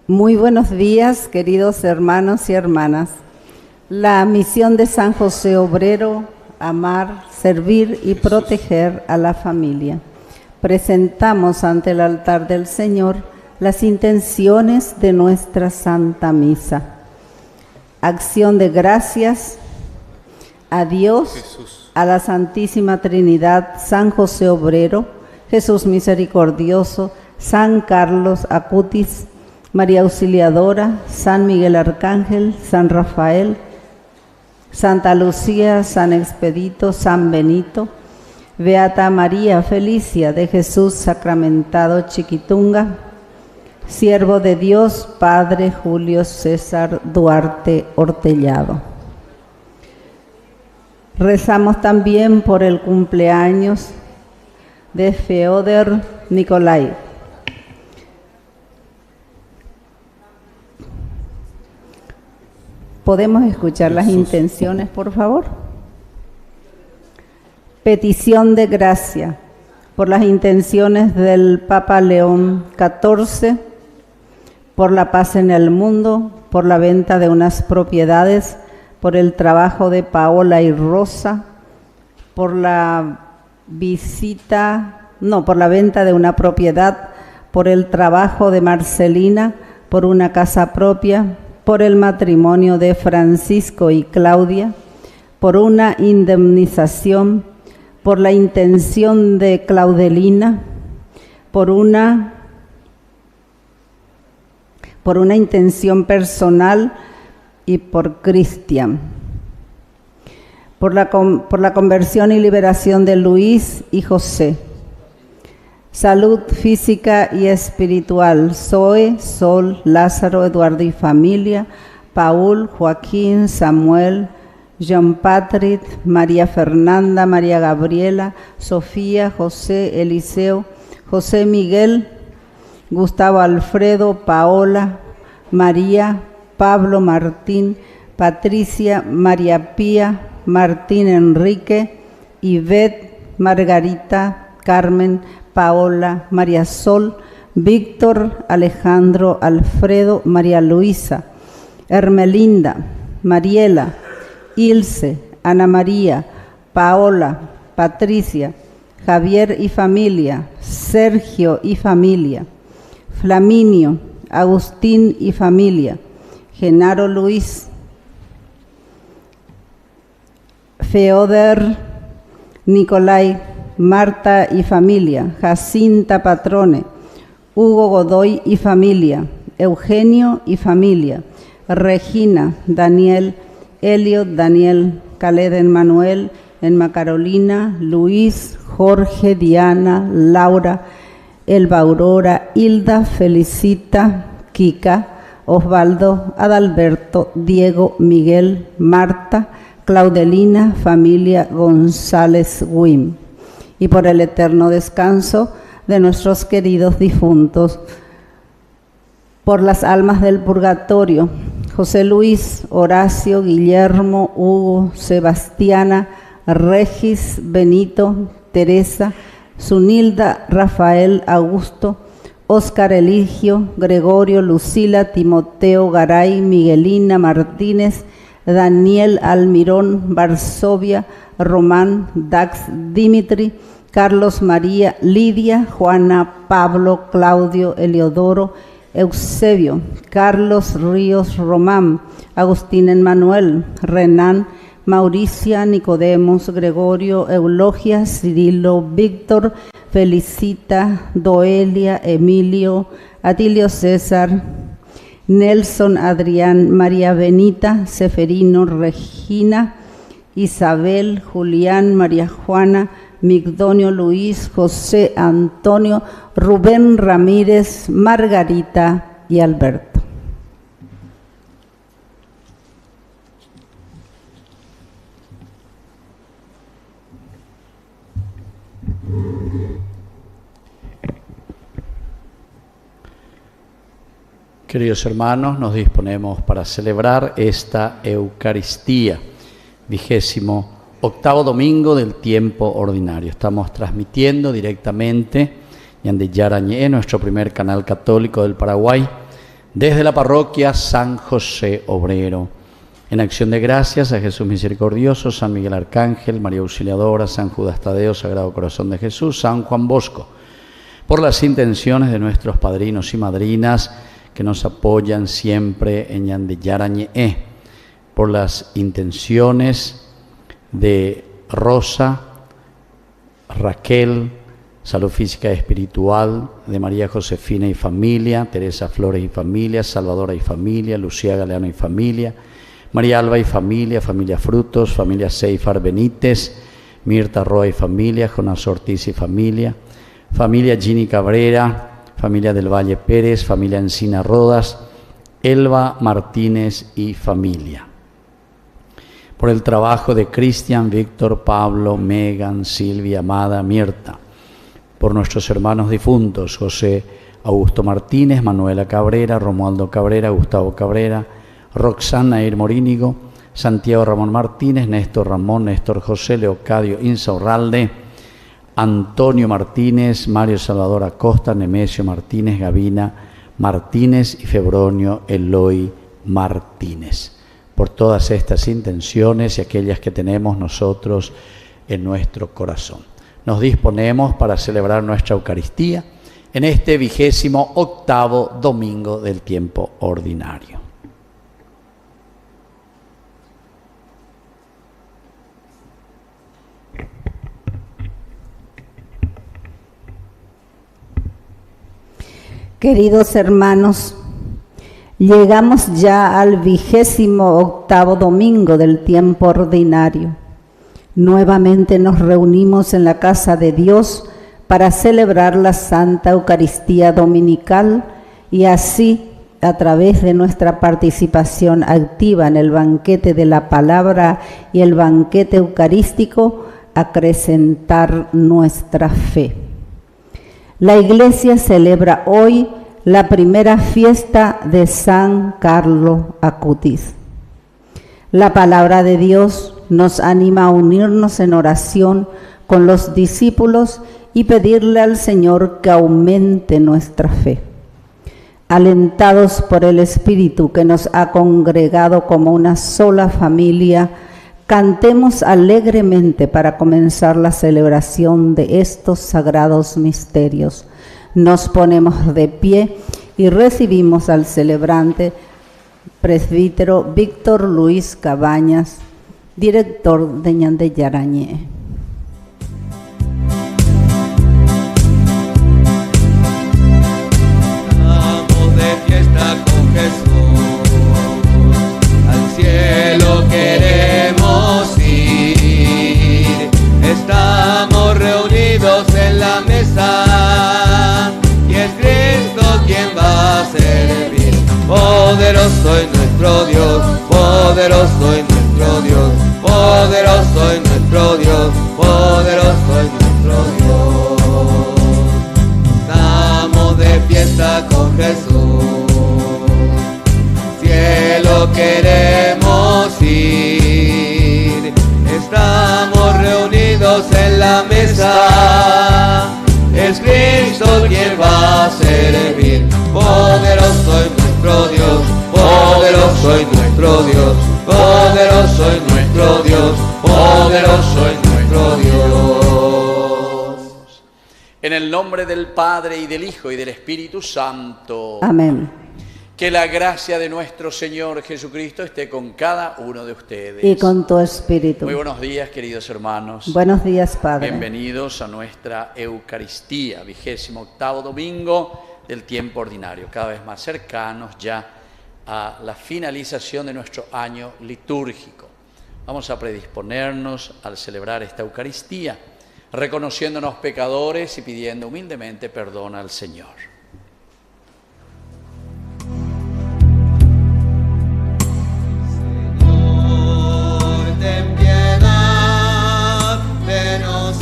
Muy buenos días, queridos hermanos y hermanas. La misión de San José Obrero: amar, servir y proteger a la familia. Presentamos ante el altar del Señor las intenciones de nuestra Santa Misa. Acción de gracias a Dios, Jesús, a la Santísima Trinidad, San José Obrero, Jesús Misericordioso, San Carlos Acutis, María Auxiliadora, San Miguel Arcángel, San Rafael, Santa Lucía, San Expedito, San Benito, Beata María Felicia de Jesús Sacramentado Chiquitunga, Siervo de Dios, Padre Julio César Duarte Hortellado. Rezamos también por el cumpleaños de Feodor Nikolai. ¿Podemos escuchar las intenciones, por favor? Petición de gracia por las intenciones del Papa León XIV, por la paz en el mundo, por la venta de unas propiedades, por el trabajo de Paola y Rosa, por la venta de una propiedad, por el trabajo de Marcelina, por una casa propia, por el matrimonio de Francisco y Claudia, por una indemnización, por la intención de Claudelina, por una intención personal y por Cristian, por la conversión y liberación de Luis y José, salud física y espiritual, Zoe, Sol, Lázaro, Eduardo y familia, Paul, Joaquín, Samuel, John Patrick, María Fernanda, María Gabriela, Sofía, José, Eliseo, José Miguel, Gustavo Alfredo, Paola, María, Pablo Martín, Patricia, María Pía, Martín Enrique, Ivette, Margarita, Carmen, Paola, María Sol, Víctor, Alejandro, Alfredo, María Luisa, Hermelinda, Mariela, Ilse, Ana María, Paola, Patricia, Javier y familia, Sergio y familia, Flaminio, Agustín y familia, Genaro Luis, Feodor Nicolai, Marta y familia, Jacinta Patrone, Hugo Godoy y familia, Eugenio y familia, Regina, Daniel, Elliot, Daniel, Caled, Manuel, Enma Carolina, Luis, Jorge, Diana, Laura, Elba Aurora, Hilda, Felicita, Kika, Osvaldo, Adalberto, Diego, Miguel, Marta, Claudelina, familia González Wim. Y por el eterno descanso de nuestros queridos difuntos, por las almas del purgatorio, José Luis, Horacio, Guillermo, Hugo, Sebastiana, Regis, Benito, Teresa, Zunilda, Rafael, Augusto, Óscar Eligio, Gregorio, Lucila, Timoteo, Garay, Miguelina, Martínez, Daniel, Almirón, Varsovia, Román, Dax, Dimitri, Carlos, María, Lidia, Juana, Pablo, Claudio, Eliodoro, Eusebio, Carlos, Ríos, Román, Agustín Emmanuel, Renán, Mauricia, Nicodemos, Gregorio, Eulogia, Cirilo, Víctor, Felicita, Doelia, Emilio, Atilio César, Nelson, Adrián, María Benita, Seferino, Regina, Isabel, Julián, María Juana, Migdonio Luis, José Antonio, Rubén Ramírez, Margarita y Alberto. Queridos hermanos, nos disponemos para celebrar esta Eucaristía, 28º domingo del tiempo ordinario. Estamos transmitiendo directamente Ñande Yarañé, nuestro primer canal católico del Paraguay, desde la parroquia San José Obrero. En acción de gracias a Jesús Misericordioso, San Miguel Arcángel, María Auxiliadora, San Judas Tadeo, Sagrado Corazón de Jesús, San Juan Bosco, por las intenciones de nuestros padrinos y madrinas que nos apoyan siempre en Ñande Yarañé, por las intenciones de Rosa, Raquel, Salud Física y Espiritual, de María Josefina y familia, Teresa Flores y familia, Salvadora y familia, Lucía Galeano y familia, María Alba y familia, familia Frutos, familia Seifar Benítez, Mirta Roa y familia, Jonás Ortiz y familia, familia Gini Cabrera, familia del Valle Pérez, familia Encina Rodas, Elba Martínez y familia. Por el trabajo de Cristian, Víctor, Pablo, Megan, Silvia, Amada, Mirta. Por nuestros hermanos difuntos, José Augusto Martínez, Manuela Cabrera, Romualdo Cabrera, Gustavo Cabrera, Roxana Nair Morínigo, Santiago Ramón Martínez, Néstor Ramón, Néstor José, Leocadio Insaurralde, Antonio Martínez, Mario Salvador Acosta, Nemesio Martínez, Gavina Martínez y Febronio Eloy Martínez. Por todas estas intenciones y aquellas que tenemos nosotros en nuestro corazón, nos disponemos para celebrar nuestra Eucaristía en este 28º domingo del tiempo ordinario. Queridos hermanos, llegamos ya al 28º domingo del tiempo ordinario. Nuevamente nos reunimos en la casa de Dios para celebrar la Santa Eucaristía Dominical y así, a través de nuestra participación activa en el banquete de la palabra y el banquete eucarístico, acrecentar nuestra fe. La Iglesia celebra hoy la primera fiesta de San Carlo Acutis. La palabra de Dios nos anima a unirnos en oración con los discípulos y pedirle al Señor que aumente nuestra fe. Alentados por el Espíritu que nos ha congregado como una sola familia, cantemos alegremente para comenzar la celebración de estos sagrados misterios. Nos ponemos de pie y recibimos al celebrante, presbítero Víctor Luis Cabañas, director de Ñande Yarañé. Estamos de fiesta con Jesús, al cielo queremos ir. Estamos reunidos en la mesa y es Cristo quien va a servir. Poderoso es nuestro Dios, poderoso es nuestro Dios, poderoso es nuestro Dios, poderoso es nuestro Dios. Estamos de fiesta con Jesús, cielo queremos ir. Estamos reunidos en la mesa, es Cristo quien va a servir. Poderoso es nuestro Dios, poderoso es nuestro Dios, poderoso es nuestro Dios, poderoso es nuestro Dios. En el nombre del Padre, y del Hijo, y del Espíritu Santo. Amén. Que la gracia de nuestro Señor Jesucristo esté con cada uno de ustedes. Y con tu espíritu. Muy buenos días, queridos hermanos. Buenos días, Padre. Bienvenidos a nuestra Eucaristía, 28º domingo del tiempo ordinario, cada vez más cercanos ya a la finalización de nuestro año litúrgico. Vamos a predisponernos al celebrar esta Eucaristía, reconociéndonos pecadores y pidiendo humildemente perdón al Señor. Ten piedad de nosotros,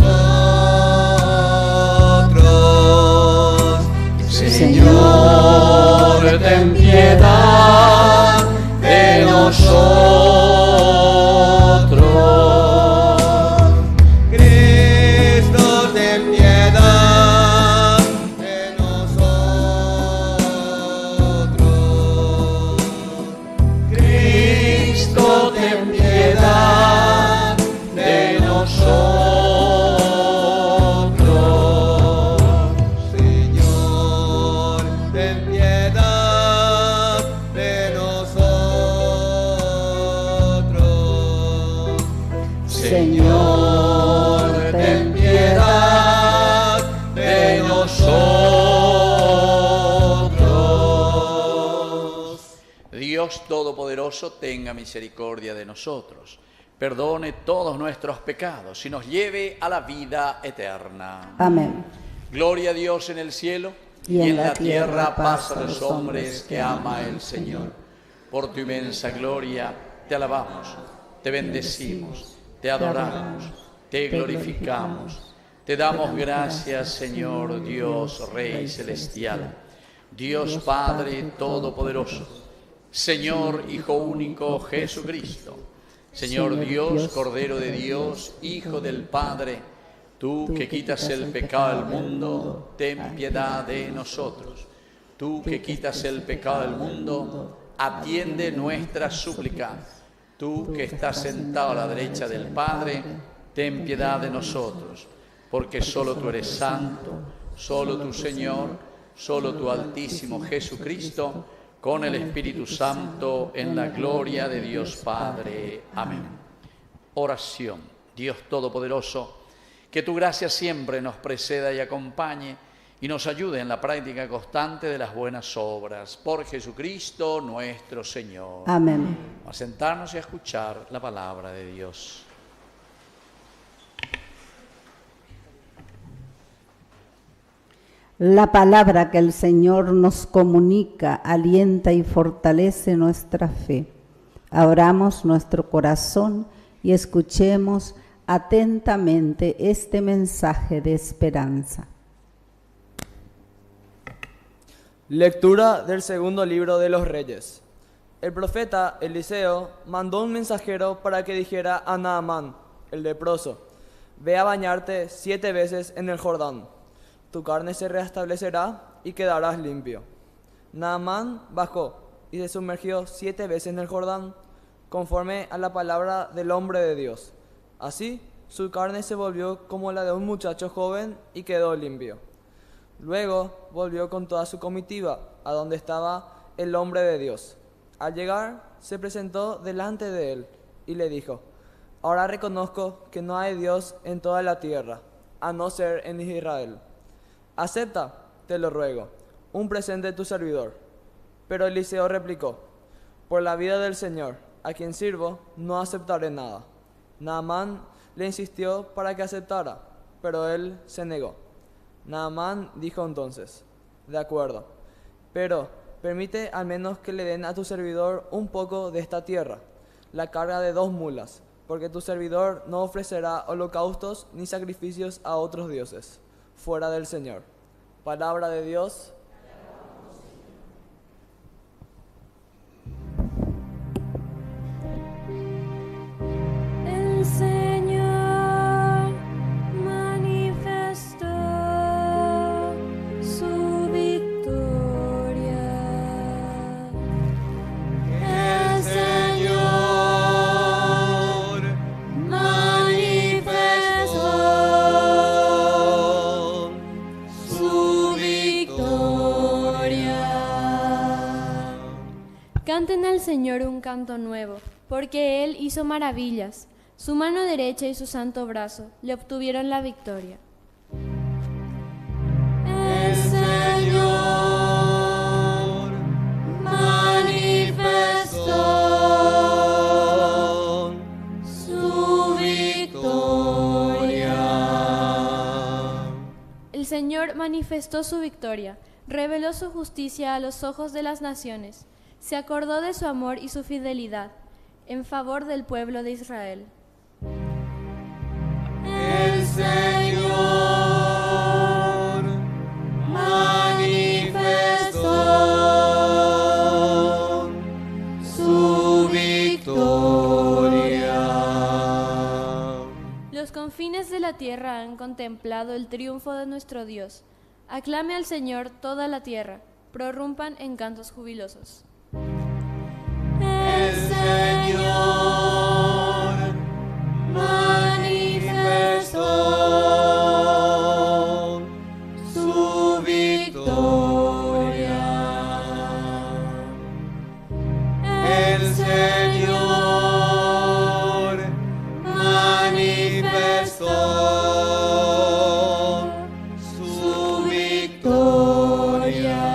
Señor, ten piedad de nosotros. Cristo, ten piedad Todopoderoso tenga misericordia de nosotros, perdone todos nuestros pecados y nos lleve a la vida eterna. Amén. Gloria a Dios en el cielo y en la tierra paz a los hombres que ama el Señor. Por tu inmensa gloria te alabamos, te bendecimos, te adoramos, te glorificamos. Te damos gracias, Señor Dios, Rey celestial, Dios Padre todopoderoso, Señor Hijo único Jesucristo, Señor Dios, Cordero de Dios, Hijo del Padre, tú que quitas el pecado del mundo, ten piedad de nosotros. Tú que quitas el pecado del mundo, atiende nuestra súplica. Tú que estás sentado a la derecha del Padre, ten piedad de nosotros. Porque solo tú eres santo, solo tu Señor, solo tu Altísimo Jesucristo, con el Espíritu Santo, en la gloria de Dios Padre. Amén. Oración. Dios Todopoderoso, que tu gracia siempre nos preceda y acompañe y nos ayude en la práctica constante de las buenas obras. Por Jesucristo nuestro Señor. Amén. Vamos a sentarnos y a escuchar la palabra de Dios. La palabra que el Señor nos comunica alienta y fortalece nuestra fe. Abramos nuestro corazón y escuchemos atentamente este mensaje de esperanza. Lectura del segundo libro de los Reyes. El profeta Eliseo mandó un mensajero para que dijera a Naamán, el leproso: ve a bañarte 7 veces en el Jordán. Tu carne se restablecerá y quedarás limpio. Naamán bajó y se sumergió 7 veces en el Jordán, conforme a la palabra del hombre de Dios. Así, su carne se volvió como la de un muchacho joven y quedó limpio. Luego volvió con toda su comitiva a donde estaba el hombre de Dios. Al llegar, se presentó delante de él y le dijo: ahora reconozco que no hay Dios en toda la tierra, a no ser en Israel. Acepta, te lo ruego, un presente de tu servidor. Pero Eliseo replicó: por la vida del Señor, a quien sirvo, no aceptaré nada. Naamán le insistió para que aceptara, pero él se negó. Naamán dijo entonces: de acuerdo, pero permite al menos que le den a tu servidor un poco de esta tierra, la carga de 2 mulas, porque tu servidor no ofrecerá holocaustos ni sacrificios a otros dioses fuera del Señor. Palabra de Dios. El Señor manifestó su victoria. El Señor manifestó su victoria. Canten al Señor un canto nuevo, porque Él hizo maravillas. Su mano derecha y su santo brazo le obtuvieron la victoria. El Señor manifestó su victoria. El Señor manifestó su victoria, reveló su justicia a los ojos de las naciones, se acordó de su amor y su fidelidad en favor del pueblo de Israel. El Señor manifestó su victoria. Los confines de la tierra han contemplado el triunfo de nuestro Dios. Aclame al Señor toda la tierra, prorrumpan en cantos jubilosos. El Señor manifestó su victoria. El Señor manifestó su victoria.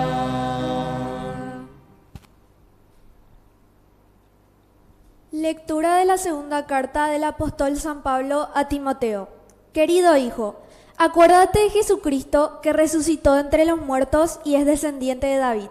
la segunda carta del apóstol San Pablo a Timoteo. Querido hijo, acuérdate de Jesucristo que resucitó entre los muertos y es descendiente de David.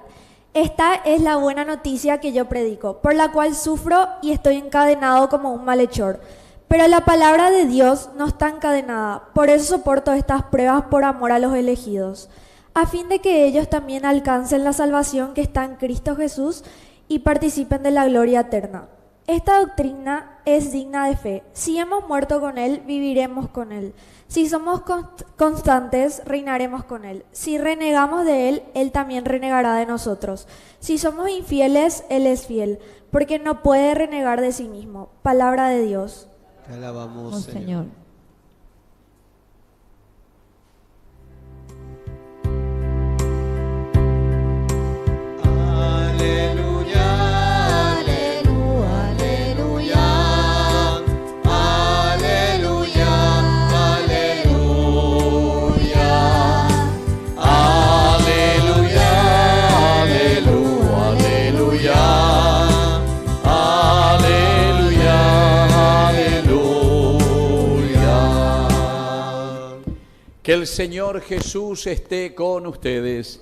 Esta es la buena noticia que yo predico, por la cual sufro y estoy encadenado como un malhechor. Pero la palabra de Dios no está encadenada, por eso soporto estas pruebas por amor a los elegidos, a fin de que ellos también alcancen la salvación que está en Cristo Jesús y participen de la gloria eterna. Esta doctrina es digna de fe. Si hemos muerto con Él, viviremos con Él. Si somos constantes, reinaremos con Él. Si renegamos de Él, Él también renegará de nosotros. Si somos infieles, Él es fiel, porque no puede renegar de sí mismo. Palabra de Dios. Te alabamos, Señor. Aleluya, aleluya, aleluya, aleluya, aleluya, aleluya, aleluya, aleluya, aleluya. Que el Señor Jesús esté con ustedes.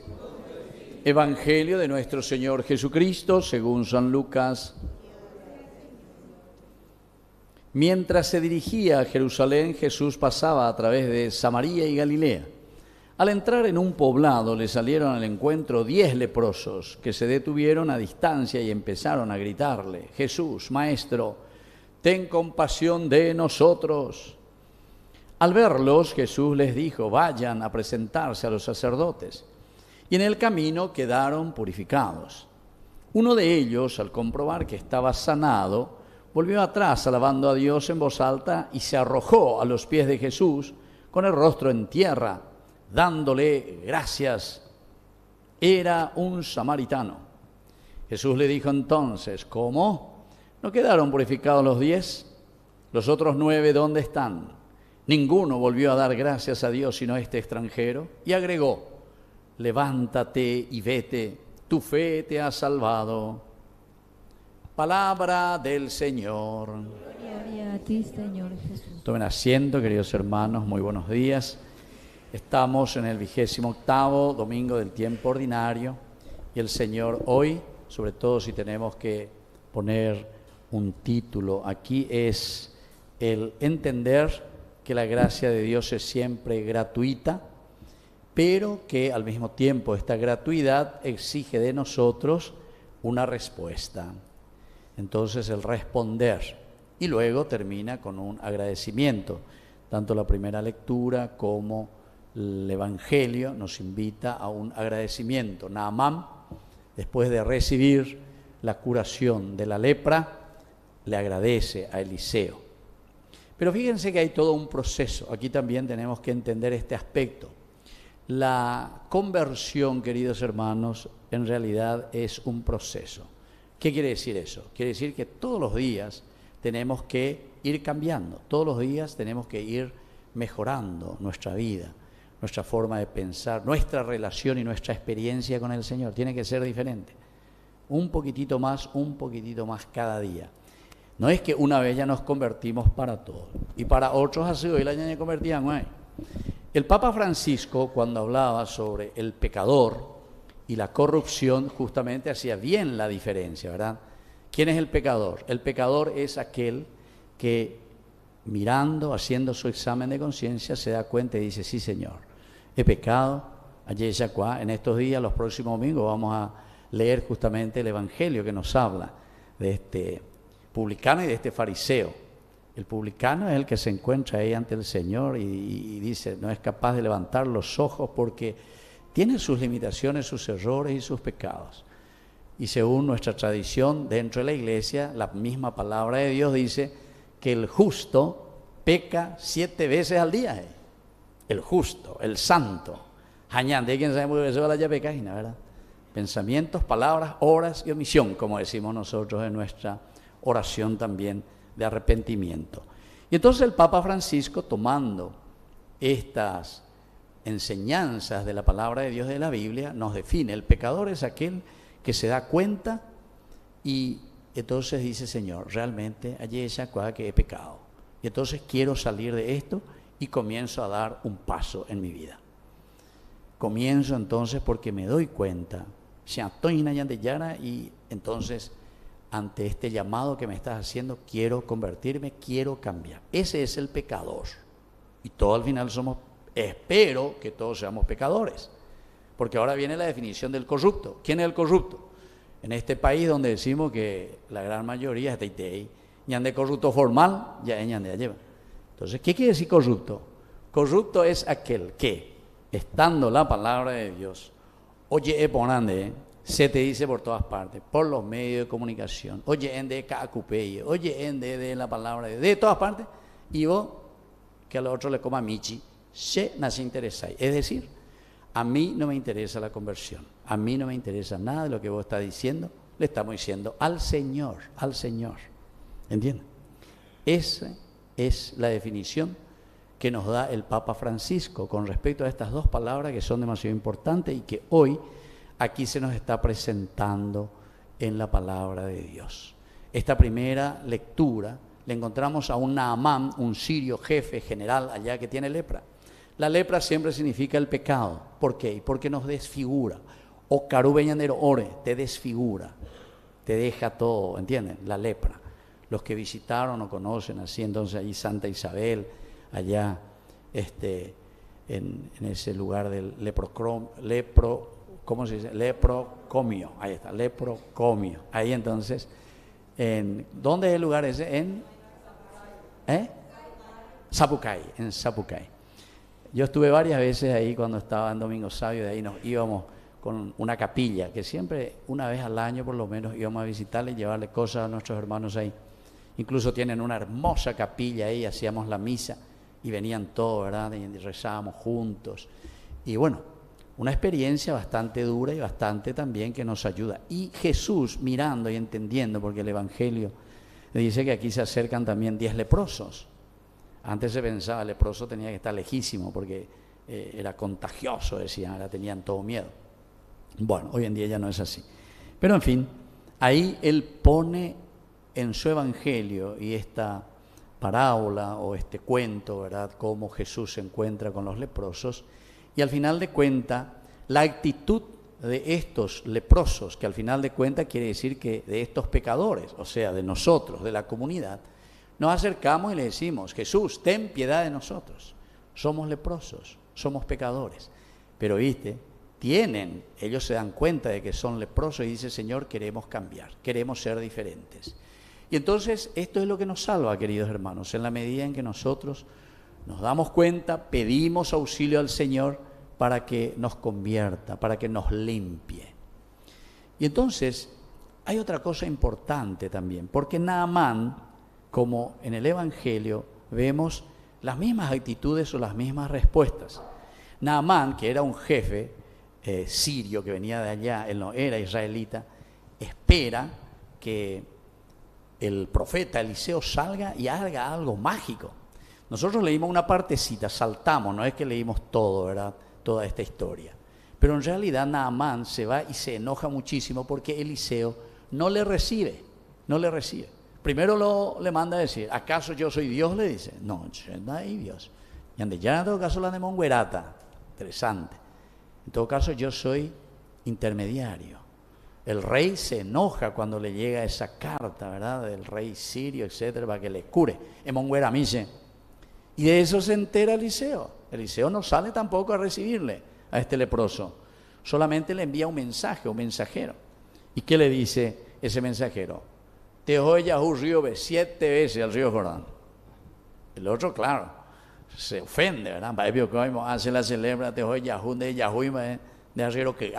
Evangelio de nuestro Señor Jesucristo según San Lucas. Mientras se dirigía a Jerusalén, Jesús pasaba a través de Samaria y Galilea. Al entrar en un poblado le salieron al encuentro 10 leprosos que se detuvieron a distancia y empezaron a gritarle: Jesús, Maestro, ten compasión de nosotros. Al verlos, Jesús les dijo: vayan a presentarse a los sacerdotes. Y en el camino quedaron purificados. Uno de ellos, al comprobar que estaba sanado, volvió atrás alabando a Dios en voz alta y se arrojó a los pies de Jesús con el rostro en tierra, dándole gracias. Era un samaritano. Jesús le dijo entonces: ¿cómo? ¿No quedaron purificados los 10? ¿Los otros 9 dónde están? Ninguno volvió a dar gracias a Dios sino este extranjero. Y agregó: levántate y vete, tu fe te ha salvado. Palabra del Señor. Gloria a ti, Señor Jesús. Tomen asiento, queridos hermanos, muy buenos días. Estamos en el 28º domingo del tiempo ordinario y el Señor hoy, sobre todo si tenemos que poner un título aquí, es el entender que la gracia de Dios es siempre gratuita, pero que al mismo tiempo esta gratuidad exige de nosotros una respuesta. Entonces el responder, y luego termina con un agradecimiento. Tanto la primera lectura como el Evangelio nos invita a un agradecimiento. Naamán, después de recibir la curación de la lepra, le agradece a Eliseo. Pero fíjense que hay todo un proceso. Aquí también tenemos que entender este aspecto. La conversión, queridos hermanos, en realidad es un proceso. ¿Qué quiere decir eso? Quiere decir que todos los días tenemos que ir cambiando, todos los días tenemos que ir mejorando nuestra vida, nuestra forma de pensar, nuestra relación y nuestra experiencia con el Señor. Tiene que ser diferente. Un poquitito más cada día. No es que una vez ya nos convertimos para todo. Y para otros así hoy la ñaña convertían, ¿no? El Papa Francisco, cuando hablaba sobre el pecador y la corrupción, justamente hacía bien la diferencia, ¿verdad? ¿Quién es el pecador? El pecador es aquel que mirando, haciendo su examen de conciencia, se da cuenta y dice: sí, Señor, he pecado, ayer ya cuá. En estos días, los próximos domingos, vamos a leer justamente el Evangelio que nos habla de este publicano y de este fariseo. El publicano es el que se encuentra ahí ante el Señor y dice, no es capaz de levantar los ojos porque tiene sus limitaciones, sus errores y sus pecados. Y según nuestra tradición dentro de la iglesia, la misma palabra de Dios dice que el justo peca 7 veces al día. El justo, el santo. Hañán, ¿de quién sabemos que se va la llave página, verdad? Pensamientos, palabras, obras y omisión, como decimos nosotros en nuestra oración también de arrepentimiento. Y entonces el Papa Francisco, tomando estas enseñanzas de la palabra de Dios de la Biblia, nos define: el pecador es aquel que se da cuenta y entonces dice, Señor, realmente allí esa cosa que he pecado. Y entonces quiero salir de esto y comienzo a dar un paso en mi vida. Comienzo entonces porque me doy cuenta, y entonces ante este llamado que me estás haciendo, quiero convertirme, quiero cambiar. Ese es el pecador. Y todos al final espero que todos seamos pecadores. Porque ahora viene la definición del corrupto. ¿Quién es el corrupto? En este país donde decimos que la gran mayoría es de ñande corrupto formal, ya ñande lleva. Entonces, ¿qué quiere decir corrupto? Corrupto es aquel que, estando la palabra de Dios, oye, se te dice por todas partes, por los medios de comunicación, oye, de Cacupeye, oye, de la palabra de todas partes, y vos, que al otro le coma michi, se nos interesa. Es decir, a mí no me interesa la conversión, a mí no me interesa nada de lo que vos estás diciendo, le estamos diciendo al Señor, ¿entiendes? Esa es la definición que nos da el Papa Francisco con respecto a estas dos palabras que son demasiado importantes y que hoy aquí se nos está presentando en la palabra de Dios. Esta primera lectura le encontramos a un Naamán, un sirio jefe general allá que tiene lepra. La lepra siempre significa el pecado. ¿Por qué? Porque nos desfigura. O carubeñanero ore, te desfigura, te deja todo, ¿entienden? La lepra. Los que visitaron o conocen así, entonces allí Santa Isabel, allá en ese lugar del ¿cómo se dice? Leprocomio, ahí está, leprocomio. Ahí entonces, ¿dónde es el lugar ese? En Sapucay, en Sapucay. Yo estuve varias veces ahí cuando estaba en Domingo Sabio, de ahí nos íbamos con una capilla, que siempre una vez al año por lo menos íbamos a visitarle y llevarle cosas a nuestros hermanos ahí. Incluso tienen una hermosa capilla ahí, hacíamos la misa y venían todos, ¿verdad? Y rezábamos juntos. Y bueno, una experiencia bastante dura y bastante también que nos ayuda. Y Jesús, mirando y entendiendo, porque el Evangelio le dice que aquí se acercan también 10 leprosos. Antes se pensaba, el leproso tenía que estar lejísimo porque era contagioso, decían, ahora tenían todo miedo. Bueno, hoy en día ya no es así. Pero en fin, ahí él pone en su Evangelio y esta parábola o este cuento, ¿verdad?, cómo Jesús se encuentra con los leprosos y al final de cuentas la actitud de estos leprosos, que al final de cuentas quiere decir que de estos pecadores, o sea, de nosotros, de la comunidad, nos acercamos y le decimos, Jesús, ten piedad de nosotros, somos leprosos, somos pecadores, pero viste, ellos se dan cuenta de que son leprosos y dicen, Señor, queremos cambiar, queremos ser diferentes. Y entonces esto es lo que nos salva, queridos hermanos, en la medida en que nosotros nos damos cuenta, pedimos auxilio al Señor para que nos convierta, para que nos limpie. Y entonces hay otra cosa importante también, porque Naamán, como en el Evangelio, vemos las mismas actitudes o las mismas respuestas. Naamán, que era un jefe sirio que venía de allá, él no era israelita, espera que el profeta Eliseo salga y haga algo mágico. Nosotros leímos una partecita, saltamos, no es que leímos todo, ¿verdad?, toda esta historia. Pero en realidad Naamán se va y se enoja muchísimo porque Eliseo no le recibe. Primero le manda a decir, ¿acaso yo soy Dios? Le dice, no, yo no soy Dios. Y ande ya en todo caso la de Monguerata, interesante. En todo caso yo soy intermediario. El rey se enoja cuando le llega esa carta, ¿verdad?, del rey sirio, etcétera, para que le cure. En Monguera mise. Y de eso se entera Eliseo. Eliseo no sale tampoco a recibirle a este leproso. Solamente le envía un mensaje, un mensajero. ¿Y qué le dice ese mensajero? Te oye a un río 7 veces al río Jordán. El otro, claro, se ofende, ¿verdad? Hace la celebra, te oye a un de Yahuima, de arriero que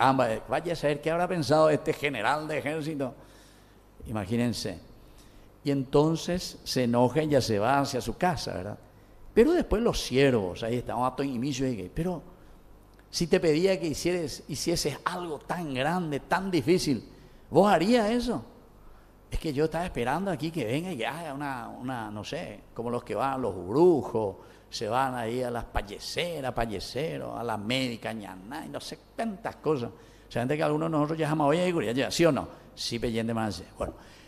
vaya a saber qué habrá pensado este general de ejército. Imagínense. Y entonces se enoja y ya se va hacia su casa, ¿verdad? Pero después los siervos, ahí estaban a todo inicio, pero si te pedía que hicieses algo tan grande, tan difícil, ¿vos harías eso? Es que yo estaba esperando aquí que venga y que haga una no sé, como los que van, los brujos, se van ahí a las payeceros, a la médica, ñaná, y no sé tantas cosas. O sea, gente que algunos de nosotros ya jamás oye, ¿sí o no? Sí, peyende más. Bueno,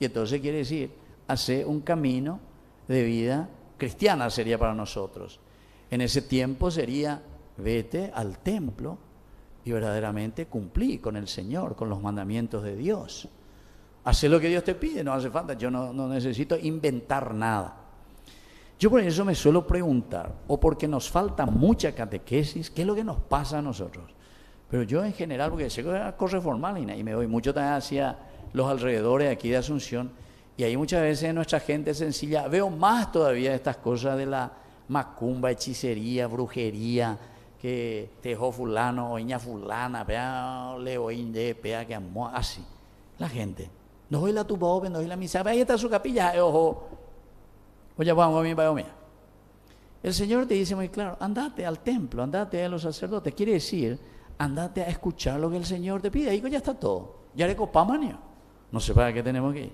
Y entonces quiere decir, hacer un camino de vida cristiana sería para nosotros. En ese tiempo sería, vete al templo y verdaderamente cumplí con el Señor, con los mandamientos de Dios. Hacer lo que Dios te pide, no hace falta, yo no necesito inventar nada. Yo por eso me suelo preguntar, o porque nos falta mucha catequesis, ¿qué es lo que nos pasa a nosotros? Pero yo en general, porque sé que es cosa formal y me voy mucho también hacia los alrededores aquí de Asunción, y ahí muchas veces nuestra gente sencilla, veo más todavía estas cosas de la macumba, hechicería, brujería, que te dejó fulano, oña fulana, pea, le oín pea, que amó, así. La gente, no voy la tuba, no voy la misa, ahí está su capilla, ojo, oye, vamos a mi payo mía. El Señor te dice muy claro, andate al templo, andate a los sacerdotes, quiere decir, andate a escuchar lo que el Señor te pide, ahí ya está todo, ya le copamanio, no sé para qué tenemos que ir.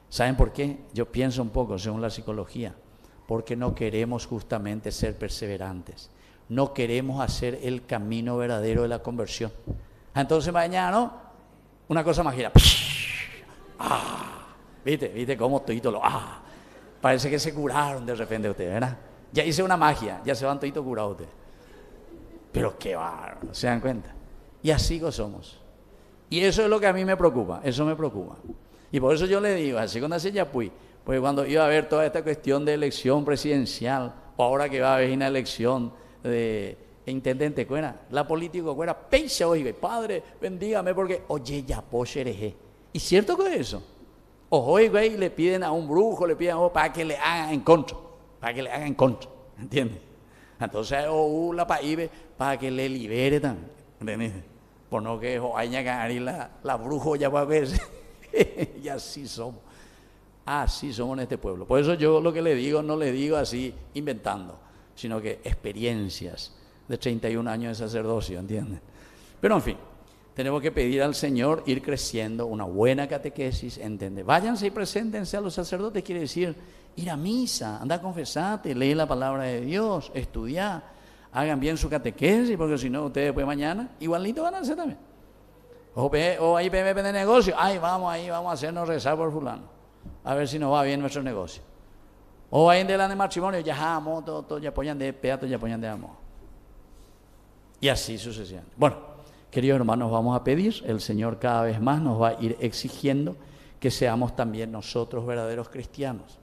¿Saben por qué? Yo pienso un poco, según la psicología, porque no queremos justamente ser perseverantes, no queremos hacer el camino verdadero de la conversión. Entonces mañana, ¿no? Una cosa más gira. ¿Viste cómo todito lo... Parece que se curaron de repente ustedes, ¿verdad? Ya hice una magia, ya se van todito curados ustedes. Pero qué bárbaro, ¿se dan cuenta? Y así somos. Y eso es lo que a mí me preocupa, eso me preocupa. Y por eso yo le digo, así cuando hace Yapuy, porque cuando iba a haber toda esta cuestión de elección presidencial, o ahora que va a haber una elección de intendente, la política, pecha, oiga, padre, bendígame porque, oye, Yapo xereje. ¿Y cierto que es eso? Ojo, y le piden a un brujo, le piden para que le hagan en contra, ¿entiendes? Entonces, la paíbe para que le libere también, ¿entiendes? Por no que haya que ganar la brujo ya para ver. Y así somos en este pueblo. Por eso yo lo que le digo, no le digo así inventando, sino que experiencias de 31 años de sacerdocio, ¿entienden? Pero en fin, tenemos que pedir al Señor ir creciendo, una buena catequesis, ¿entienden? Váyanse y preséntense a los sacerdotes, quiere decir ir a misa, anda a confesarte, lee la palabra de Dios, estudiar, hagan bien su catequesis, porque si no, ustedes después mañana igualito van a hacer también. O ahí PMP de negocio, vamos a hacernos rezar por fulano, a ver si nos va bien nuestro negocio. O ahí en delante de matrimonio, ya todo ya apoyan de peato, ya apoyan de amor. Y así sucesivamente. Bueno, queridos hermanos, vamos a pedir, el Señor cada vez más nos va a ir exigiendo que seamos también nosotros verdaderos cristianos.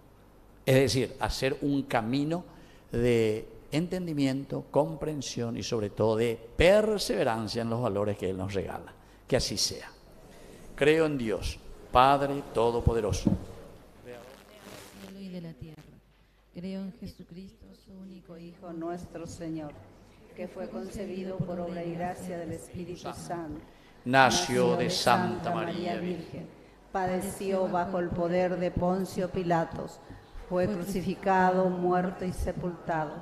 Es decir, hacer un camino de entendimiento, comprensión y sobre todo de perseverancia en los valores que Él nos regala. Que así sea. Creo en Dios, Padre Todopoderoso, del cielo y de la tierra. Creo en Jesucristo, su único Hijo, nuestro Señor, que fue concebido por obra y gracia del Espíritu Santo. nació de Santa María Virgen, padeció bajo el poder de Poncio Pilatos, fue crucificado, muerto y sepultado,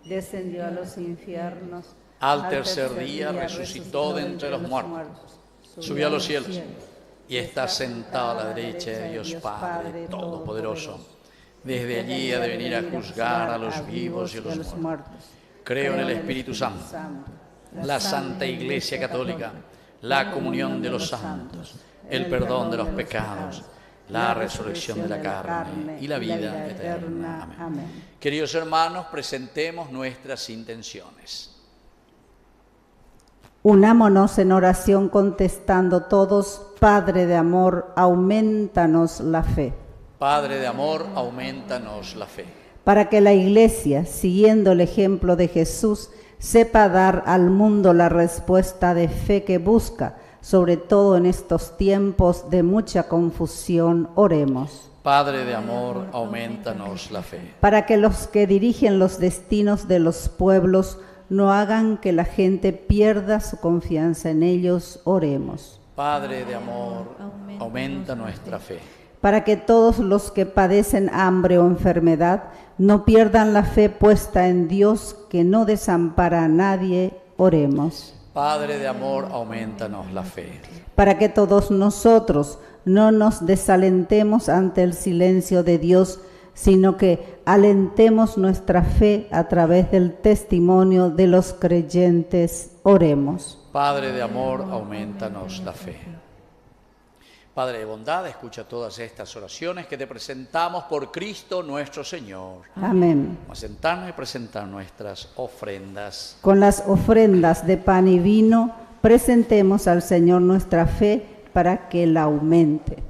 descendió a los infiernos, al tercer día resucitó de entre los muertos, subió a los cielos y está sentado a la derecha de Dios Padre Todopoderoso. Desde allí ha de venir a juzgar a los vivos y a los muertos. Creo en el Espíritu Santo, la Santa Iglesia Católica, la comunión de los santos, el perdón de los pecados, la resurrección de la carne y la vida eterna. Amén. Queridos hermanos, presentemos nuestras intenciones. Unámonos en oración contestando todos, Padre de amor, aumentanos la fe. Padre de amor, aumentanos la fe. Para que la Iglesia, siguiendo el ejemplo de Jesús, sepa dar al mundo la respuesta de fe que busca, sobre todo en estos tiempos de mucha confusión, oremos. Padre de amor, aumentanos la fe. Para que los que dirigen los destinos de los pueblos no hagan que la gente pierda su confianza en ellos, oremos. Padre de amor, aumenta nuestra fe. Para que todos los que padecen hambre o enfermedad no pierdan la fe puesta en Dios, que no desampara a nadie, oremos. Padre de amor, aumentanos la fe. Para que todos nosotros no nos desalentemos ante el silencio de Dios, sino que alentemos nuestra fe a través del testimonio de los creyentes, oremos. Padre de amor, aumentanos la fe. Padre de bondad, escucha todas estas oraciones que te presentamos por Cristo nuestro Señor. Amén. Vamos a sentarnos y presentar nuestras ofrendas. Con las ofrendas de pan y vino, presentemos al Señor nuestra fe para que la aumente.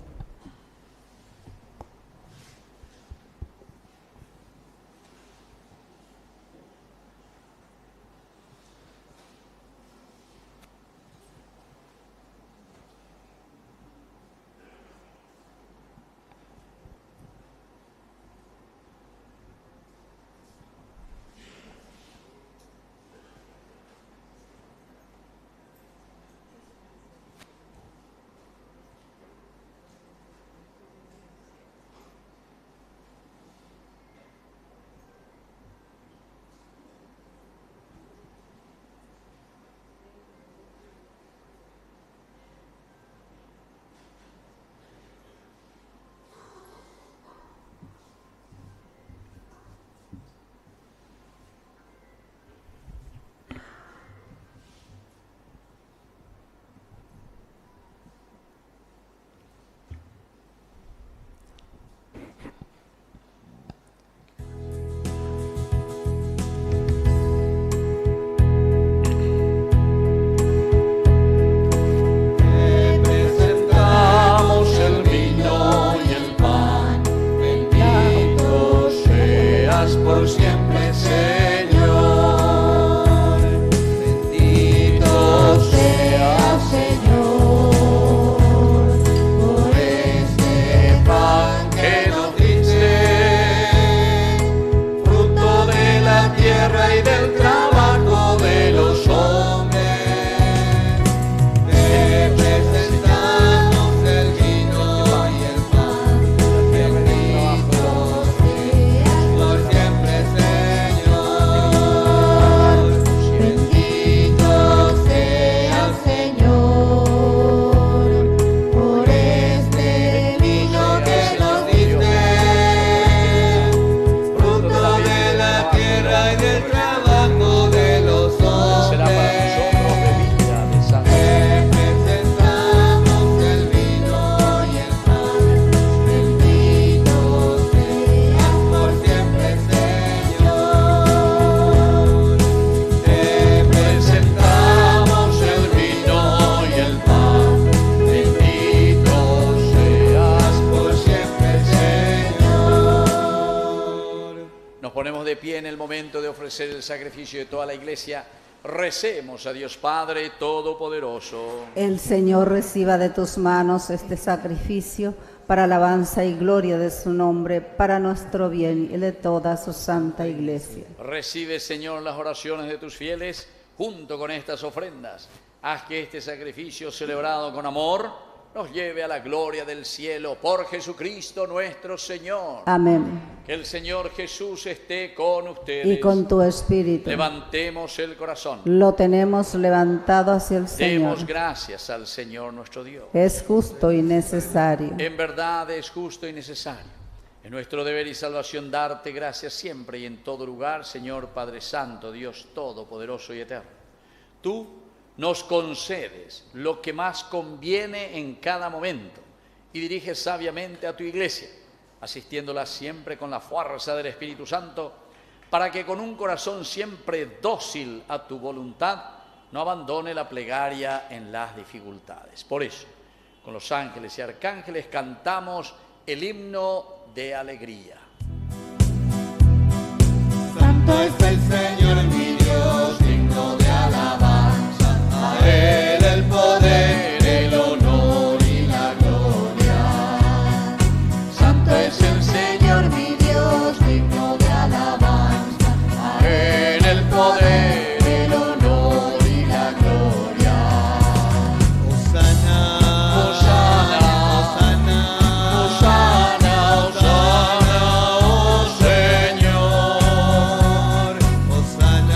El sacrificio de toda la Iglesia, recemos a Dios Padre Todopoderoso. El Señor reciba de tus manos este sacrificio para alabanza y gloria de su nombre, para nuestro bien y de toda su santa Iglesia. Recibe, Señor, las oraciones de tus fieles junto con estas ofrendas. Haz que este sacrificio celebrado con amor nos lleve a la gloria del cielo por Jesucristo nuestro Señor. Amén. Que el Señor Jesús esté con ustedes. Y con tu espíritu. Levantemos el corazón. Lo tenemos levantado hacia el Señor. Demos gracias al Señor nuestro Dios. Es justo y necesario. En verdad es justo y necesario. Es nuestro deber y salvación darte gracias siempre y en todo lugar, Señor Padre Santo, Dios Todopoderoso y Eterno. Tú nos concedes lo que más conviene en cada momento y diriges sabiamente a tu Iglesia, asistiéndola siempre con la fuerza del Espíritu Santo, para que con un corazón siempre dócil a tu voluntad no abandone la plegaria en las dificultades. Por eso, con los ángeles y arcángeles cantamos el himno de alegría. Santo es el Señor mi Dios, digno de alabanza. A Él el poder, el honor y la gloria. Santo es el Señor mi Dios, digno de alabanza. A Él el poder, el honor y la gloria. Hosana, Hosana, Hosana, Hosana, Hosana, oh Señor. Hosana.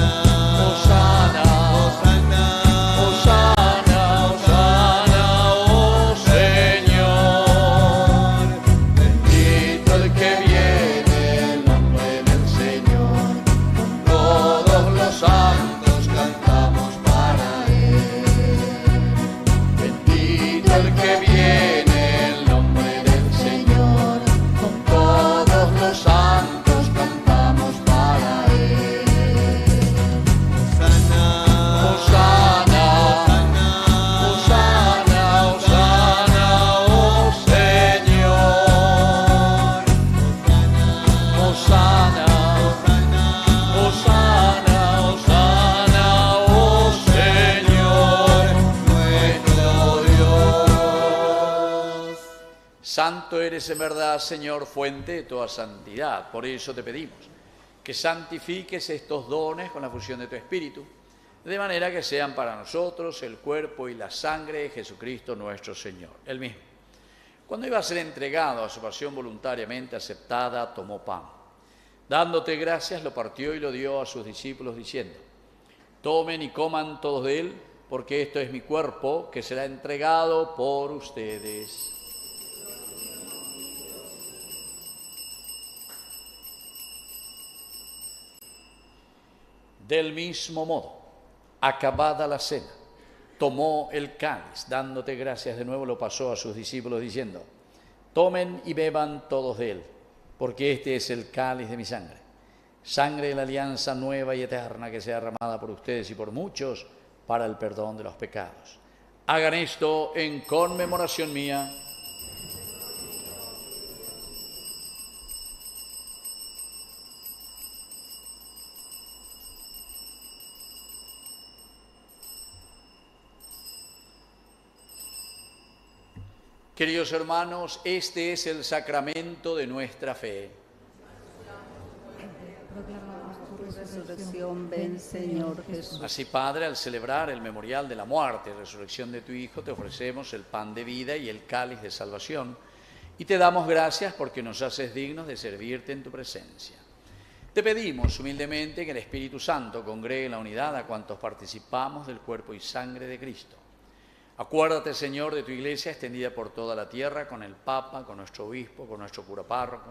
Santo eres en verdad, Señor, fuente de toda santidad. Por eso te pedimos que santifiques estos dones con la fusión de tu Espíritu, de manera que sean para nosotros el cuerpo y la sangre de Jesucristo nuestro Señor. Él mismo, cuando iba a ser entregado a su pasión voluntariamente aceptada, tomó pan. Dándote gracias, lo partió y lo dio a sus discípulos, diciendo: tomen y coman todos de él, porque esto es mi cuerpo, que será entregado por ustedes. Del mismo modo, acabada la cena, tomó el cáliz, dándote gracias de nuevo, lo pasó a sus discípulos, diciendo: tomen y beban todos de él, porque este es el cáliz de mi sangre, sangre de la alianza nueva y eterna, que sea derramada por ustedes y por muchos para el perdón de los pecados. Hagan esto en conmemoración mía. Queridos hermanos, este es el sacramento de nuestra fe. Proclamamos tu Resurrección, ven, Señor Jesús. Así, Padre, al celebrar el memorial de la muerte y resurrección de tu Hijo, te ofrecemos el pan de vida y el cáliz de salvación, y te damos gracias porque nos haces dignos de servirte en tu presencia. Te pedimos humildemente que el Espíritu Santo congregue en la unidad a cuantos participamos del cuerpo y sangre de Cristo. Acuérdate, Señor, de tu Iglesia extendida por toda la tierra, con el Papa, con nuestro obispo, con nuestro cura párroco,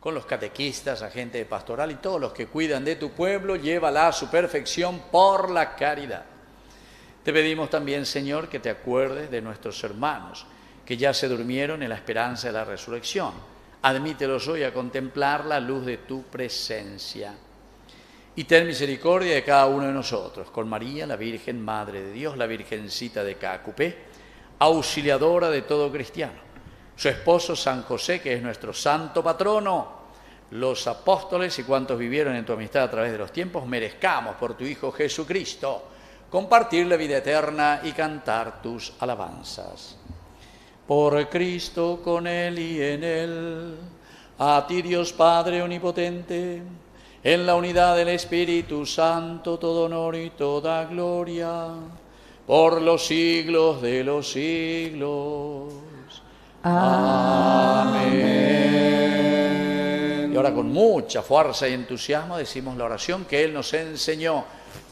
con los catequistas, agentes de pastoral y todos los que cuidan de tu pueblo. Llévala a su perfección por la caridad. Te pedimos también, Señor, que te acuerdes de nuestros hermanos que ya se durmieron en la esperanza de la resurrección. Admítelos hoy a contemplar la luz de tu presencia. Y ten misericordia de cada uno de nosotros, con María, la Virgen Madre de Dios, la Virgencita de Cacupé, auxiliadora de todo cristiano, su esposo San José, que es nuestro santo patrono, los apóstoles y cuantos vivieron en tu amistad a través de los tiempos, merezcamos por tu Hijo Jesucristo compartir la vida eterna y cantar tus alabanzas. Por Cristo, con Él y en Él, a ti Dios Padre omnipotente, en la unidad del Espíritu Santo, todo honor y toda gloria, por los siglos de los siglos. Amén. Y ahora con mucha fuerza y entusiasmo decimos la oración que Él nos enseñó.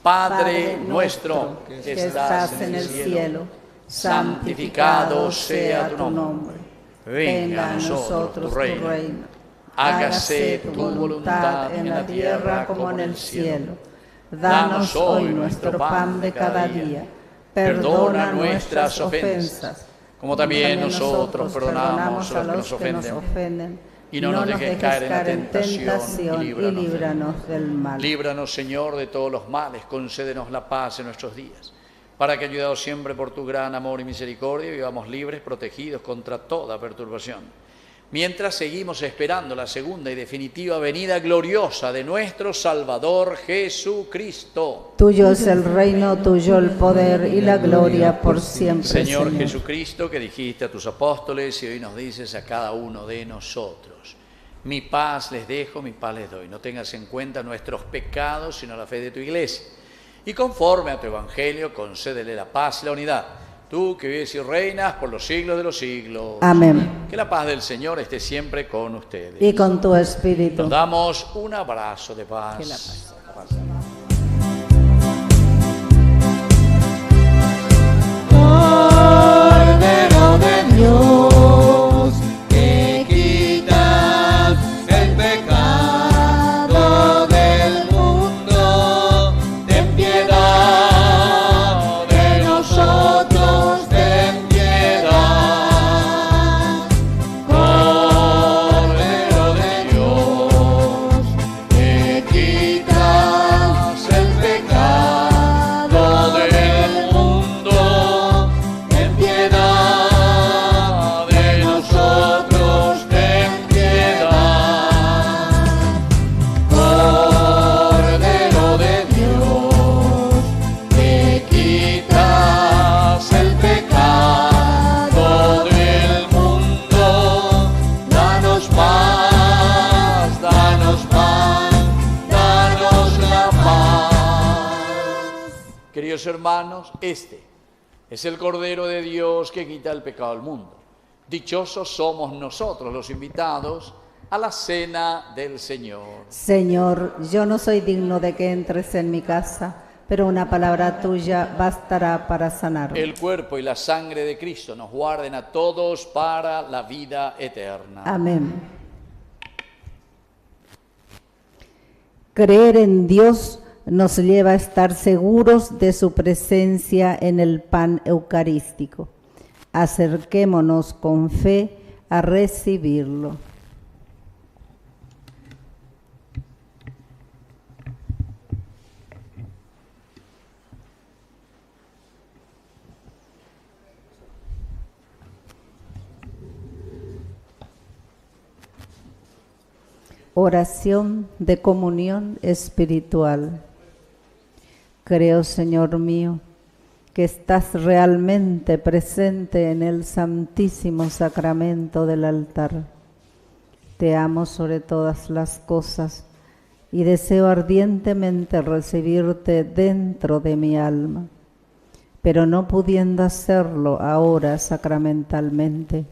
Padre nuestro que estás en el cielo, santificado sea tu nombre. Venga a nosotros tu reino. Hágase tu voluntad en la tierra como en el cielo. Danos hoy nuestro pan de cada día. Perdona nuestras ofensas, como también nosotros perdonamos a los que nos ofenden. Y no nos dejes caer en la tentación y líbranos del mal. Líbranos, Señor, de todos los males. Concédenos la paz en nuestros días, para que, ayudados siempre por tu gran amor y misericordia, vivamos libres, protegidos contra toda perturbación, mientras seguimos esperando la segunda y definitiva venida gloriosa de nuestro Salvador Jesucristo. Tuyo es el reino, tuyo el poder y la gloria por siempre, Señor Jesucristo, que dijiste a tus apóstoles y hoy nos dices a cada uno de nosotros: mi paz les dejo, mi paz les doy. No tengas en cuenta nuestros pecados, sino la fe de tu Iglesia. Y conforme a tu Evangelio, concédele la paz y la unidad. Tú que vives y reinas por los siglos de los siglos. Amén. Que la paz del Señor esté siempre con ustedes. Y con tu espíritu. Nos damos un abrazo de paz. Que la paz. Cordero de Dios, que quitas el pecado del mundo, ten piedad de nosotros, ten piedad. Cordero de Dios, que quitas eso, hermanos, este es el Cordero de Dios que quita el pecado del mundo. Dichosos somos nosotros los invitados a la cena del Señor. Señor, yo no soy digno de que entres en mi casa, pero una palabra tuya bastará para sanarme. El cuerpo y la sangre de Cristo nos guarden a todos para la vida eterna. Amén. Creer en Dios nos lleva a estar seguros de su presencia en el pan eucarístico. Acerquémonos con fe a recibirlo. Oración de comunión espiritual. Creo, Señor mío, que estás realmente presente en el santísimo sacramento del altar. Te amo sobre todas las cosas y deseo ardientemente recibirte dentro de mi alma, pero no pudiendo hacerlo ahora sacramentalmente,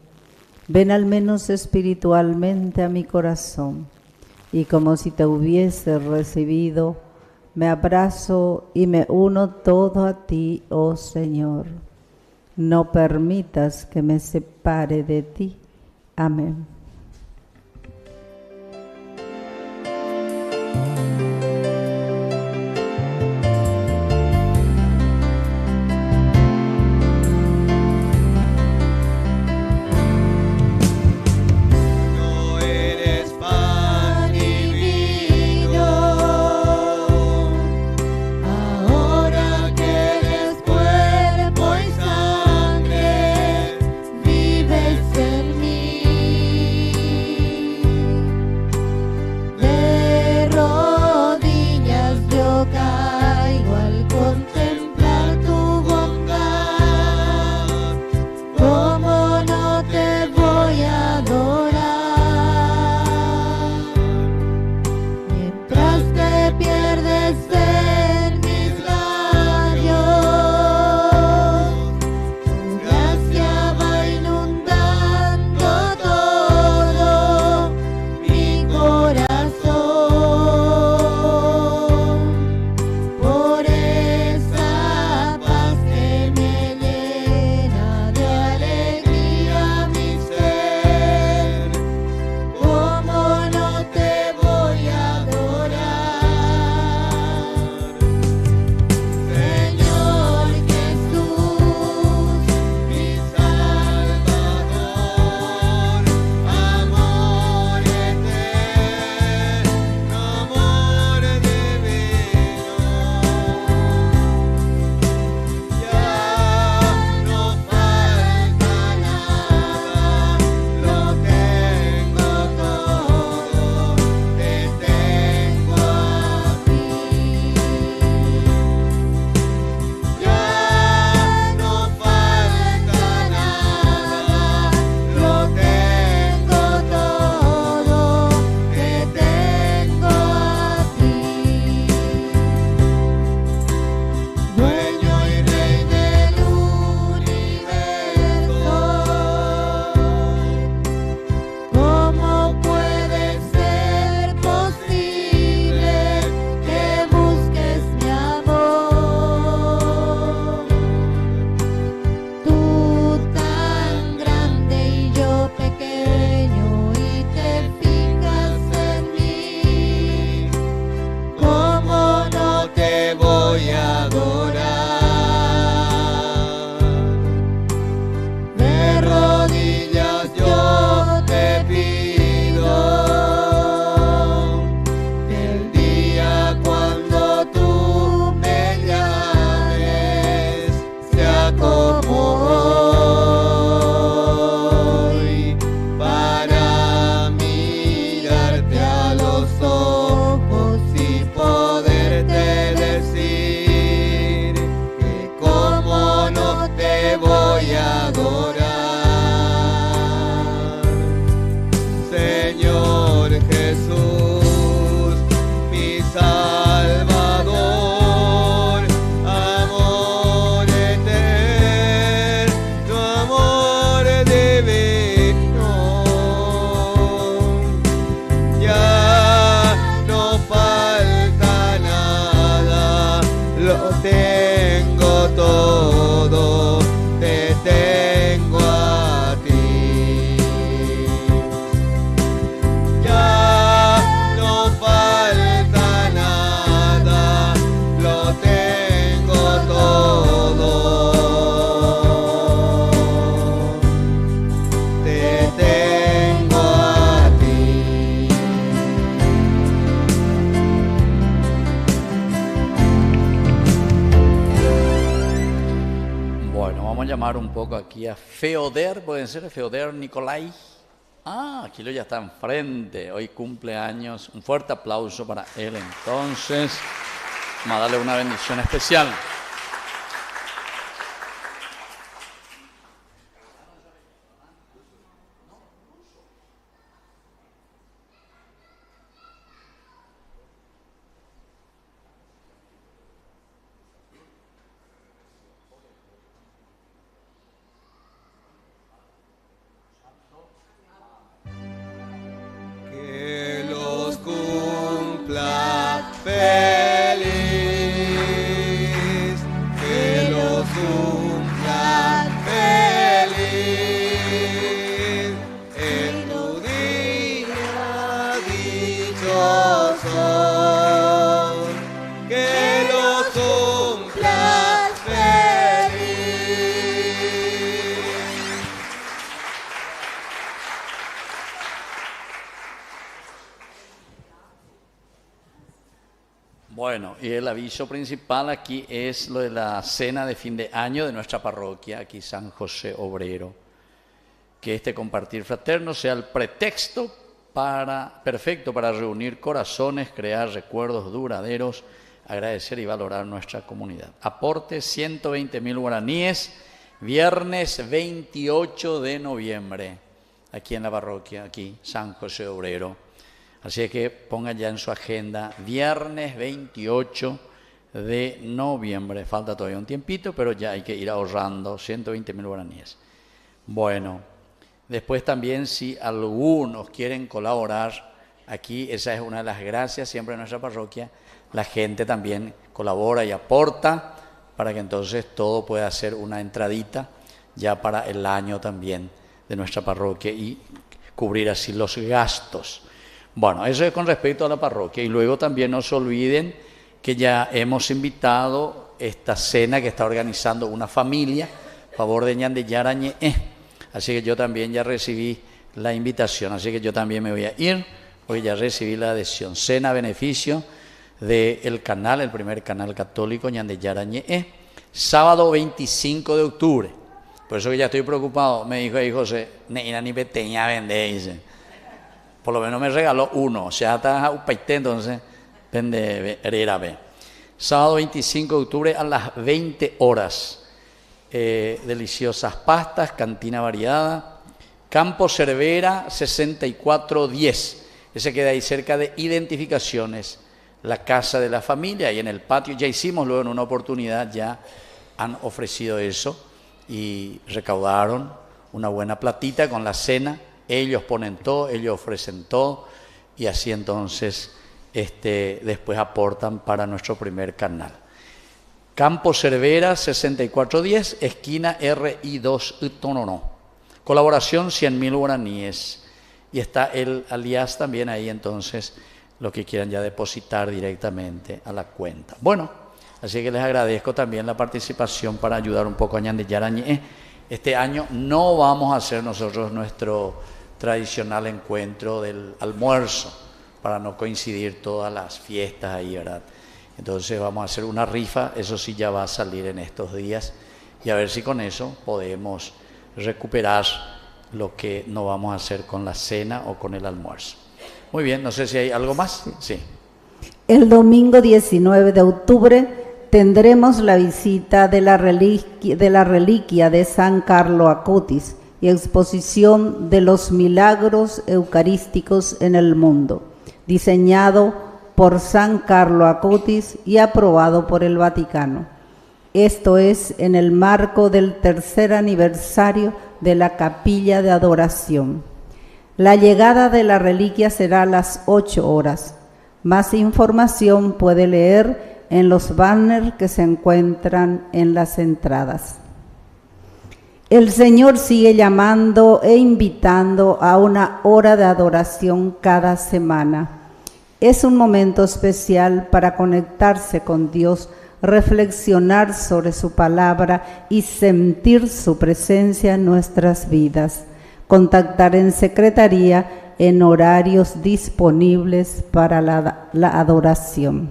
ven al menos espiritualmente a mi corazón. Y como si te hubiese recibido, me abrazo y me uno todo a ti, oh Señor. No permitas que me separe de ti. Amén. Vives en mí. un poco aquí a Feoder, ¿pueden ser? Feoder Nicolai. Aquí lo ya está enfrente, hoy cumpleaños. Un fuerte aplauso para él entonces. Vamos a darle una bendición especial. Que los cumpla feliz, que los cumpla feliz, en tu día dichoso, que los cumpla feliz. Bueno, y el aviso principal aquí es lo de la cena de fin de año de nuestra parroquia, aquí San José Obrero. Que este compartir fraterno sea el pretexto perfecto para reunir corazones, crear recuerdos duraderos, agradecer y valorar nuestra comunidad. Aporte 120.000 guaraníes, viernes 28 de noviembre, aquí en la parroquia, aquí San José Obrero. Así que pongan ya en su agenda, viernes 28 de noviembre. Falta todavía un tiempito, pero ya hay que ir ahorrando 120.000 guaraníes. Bueno, después también si algunos quieren colaborar, aquí esa es una de las gracias siempre en nuestra parroquia, la gente también colabora y aporta para que entonces todo pueda ser una entradita ya para el año también de nuestra parroquia y cubrir así los gastos. Bueno, eso es con respecto a la parroquia. Y luego también no se olviden que ya hemos invitado esta cena que está organizando una familia a favor de Ñande Yarañe. Así que yo también ya recibí la invitación, así que yo también me voy a ir, porque ya recibí la adhesión. Cena a beneficio del canal, el primer canal católico Ñande Yarañe, sábado 25 de octubre. Por eso que ya estoy preocupado. Me dijo ahí José, ni peteña vende, dice. Por lo menos me regaló uno, o sea, está upaité, entonces, vende herera ve. Sábado 25 de octubre a las 20 horas. Deliciosas pastas, cantina variada. Campo Cervera 6410. Ese queda ahí cerca de Identificaciones, la casa de la familia, y en el patio. Ya hicimos luego en una oportunidad, ya han ofrecido eso y recaudaron una buena platita con la cena. Ellos ponen todo, ellos ofrecen todo y así entonces después aportan para nuestro primer canal. Campo Cervera 6410, esquina RI2 Utonono. Colaboración 100.000 guaraníes. Y está el alias también ahí, entonces, lo que quieran ya depositar directamente a la cuenta. Bueno, así que les agradezco también la participación para ayudar un poco a Ñande Yarañe. Este año no vamos a hacer nosotros nuestro tradicional encuentro del almuerzo para no coincidir todas las fiestas ahí, ¿verdad? Entonces vamos a hacer una rifa, eso sí ya va a salir en estos días y a ver si con eso podemos recuperar lo que no vamos a hacer con la cena o con el almuerzo. Muy bien, no sé si hay algo más. Sí. El domingo 19 de octubre tendremos la visita de la reliquia de San Carlo Acutis y exposición de los milagros eucarísticos en el mundo, diseñado por San Carlo Acutis y aprobado por el Vaticano. Esto es en el marco del tercer aniversario de la capilla de adoración. La llegada de la reliquia será a las 8 horas. Más información puede leer en los banners que se encuentran en las entradas. El Señor sigue llamando e invitando a una hora de adoración cada semana. Es un momento especial para conectarse con Dios, reflexionar sobre su palabra y sentir su presencia en nuestras vidas. Contactar en secretaría en horarios disponibles para la adoración.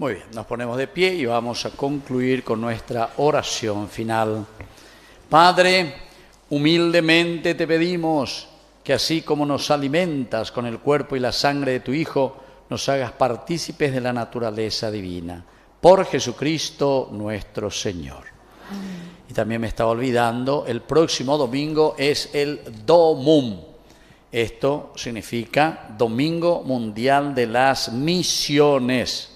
Muy bien, nos ponemos de pie y vamos a concluir con nuestra oración final. Padre, humildemente te pedimos que así como nos alimentas con el cuerpo y la sangre de tu Hijo, nos hagas partícipes de la naturaleza divina. Por Jesucristo nuestro Señor. Amén. Y también me estaba olvidando, el próximo domingo es el DOMUM. Esto significa Domingo Mundial de las Misiones.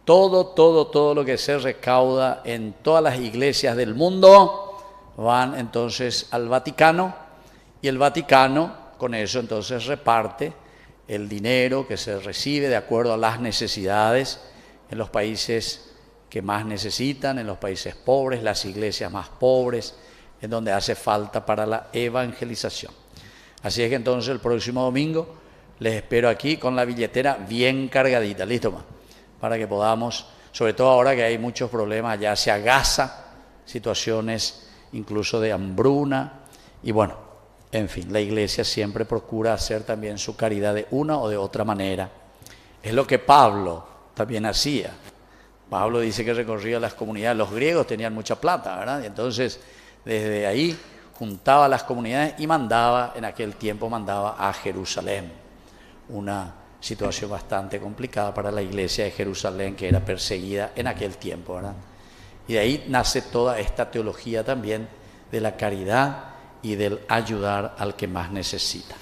Todo lo que se recauda en todas las iglesias del mundo van entonces al Vaticano, y el Vaticano con eso entonces reparte el dinero que se recibe de acuerdo a las necesidades en los países que más necesitan, en los países pobres, las iglesias más pobres, en donde hace falta para la evangelización. Así es que entonces el próximo domingo les espero aquí con la billetera bien cargadita, ¿listo? Para que podamos, sobre todo ahora que hay muchos problemas allá hacia Gaza, situaciones incluso de hambruna, y bueno, en fin, la iglesia siempre procura hacer también su caridad de una o de otra manera. Es lo que Pablo también hacía. Pablo dice que recorría las comunidades, los griegos tenían mucha plata, ¿verdad? Y entonces desde ahí juntaba las comunidades y mandaba, en aquel tiempo mandaba a Jerusalén, una situación bastante complicada para la iglesia de Jerusalén, que era perseguida en aquel tiempo, ¿verdad? Y de ahí nace toda esta teología también de la caridad y del ayudar al que más necesita.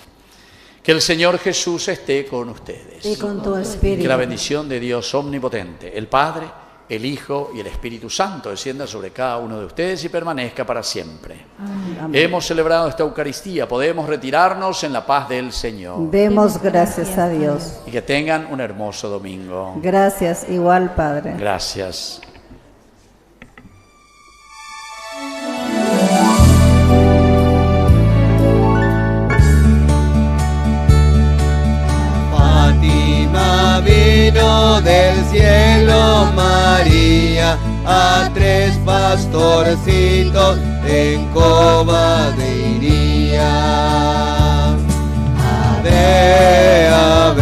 Que el Señor Jesús esté con ustedes. Y con tu espíritu. Que la bendición de Dios omnipotente, el Padre, el Hijo y el Espíritu Santo descienda sobre cada uno de ustedes y permanezca para siempre. Amén. Hemos celebrado esta Eucaristía, podemos retirarnos en la paz del Señor. Demos gracias a Dios. Y que tengan un hermoso domingo. Gracias, igual, Padre. Gracias. Fátima vino del cielo María a 3 pastorcitos en coba de iría. Ave, ave.